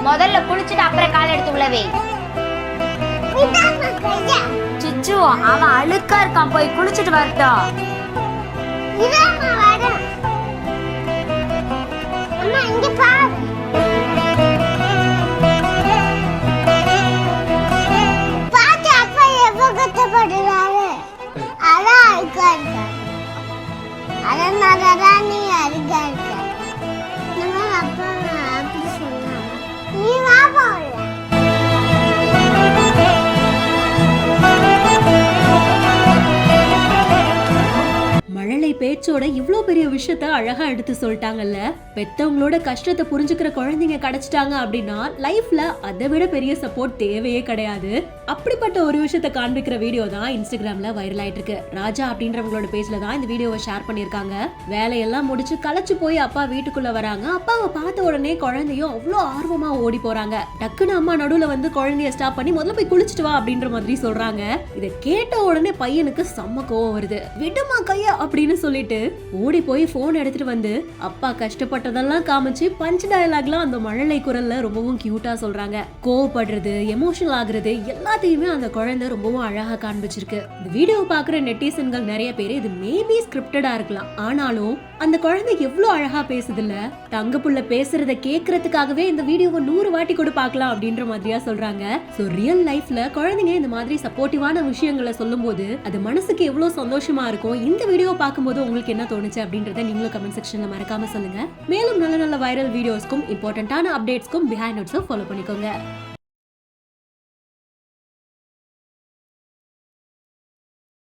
முதல்ல குளிச்சுட்டு அப்புறம் கால் எடுத்து உள்ள வை. சிச்சு அவன் அழுக்கா இருக்கான், போய் குளிச்சுட்டு வரட்டும். மழலை பேச்சோட இவ்ளோ பெரிய விஷயத்த அழகா எடுத்து சொல்லிட்டாங்கல்ல. பெத்தவங்களோட கஷ்டத்தை புரிஞ்சுக்கிற குழந்தைங்க கிடைச்சிட்டாங்க அப்படின்னா லைஃப்ல அதை விட பெரிய சப்போர்ட் தேவையே கிடையாது. அப்படிப்பட்ட ஒரு விஷயத்த காண்பிக்கிற வீடியோ தான் இன்ஸ்டாகிராம்ல வைரல் ஆயிட்டு இருக்கு. ராஜா அப்படின்றவங்களோட பேஜ்ல தான் இந்த வீடியோவை ஷேர் பண்ணிருக்காங்க. வேலையெல்லாம் முடிச்சு களைச்சு போய் அப்பா வீட்டுக்குள்ள வராங்க. அப்பாவை பார்த்த உடனே குழந்தையும் அவ்வளோ ஆர்வமா ஓடி போறாங்க. டக்குன்னு அம்மா நடுவுல வந்து குழந்தைய ஸ்டாப் பண்ணி முதல்ல போய் குளிச்சுட்டு வா அப்படின்ற மாதிரி சொல்றாங்க. இதை கேட்ட உடனே பையனுக்கு செம்ம கோவம் வருது. விடுமா கையா அப்படின்னு சொல்லிட்டு ஓடி போய் போன் எடுத்துட்டு வந்து அப்பா கஷ்டப்பட்டதெல்லாம் காமிச்சு பஞ்ச் டயலாக்லாம் அந்த மழலை குரல்ல ரொம்பவும் கியூட்டா சொல்றாங்க. கோவப்படுறது, எமோஷனல் ஆகுறது எல்லாத்தையுமே அந்த குழந்தை ரொம்பவும் அழகா காண்பிச்சிருக்கு. இந்த வீடியோ பாக்குற நெட்டிசன்கள் நிறைய பேர் இது மேபி ஸ்கிரிப்டடா இருக்கலாம், ஆனாலும் அந்த குழந்தை எவ்வளவு அழகா பேசுது இல்ல. தங்க புள்ள பேசுறத கேட்கறதுக்காகவே இந்த வீடியோவை 100 வாட்டி கூட பார்க்கலாம் அப்படின்ற மாதிரியா சொல்றாங்க. சோ ரியல் லைஃப்ல குழந்தைங்க இந்த மாதிரி சப்போர்ட்டிவான விஷயங்களை சொல்லும் போது அது மனசுக்கு எவ்வளவு சந்தோஷமா இருக்கும். இந்த வீடியோ பார்க்கும்போது உங்களுக்கு என்ன தோணுச்சு அப்படின்றத நீங்களும் கமெண்ட் செக்ஷன்ல மறக்காம சொல்லுங்க. மேலும் நல்ல நல்ல வைரல் வீடியோஸ்க்கும் இம்பார்ட்டன்டான அப்டேட்ஸ்க்கும் பிஹைண்ட் நோட்ஸை ஃபாலோ பண்ணிக்கோங்க.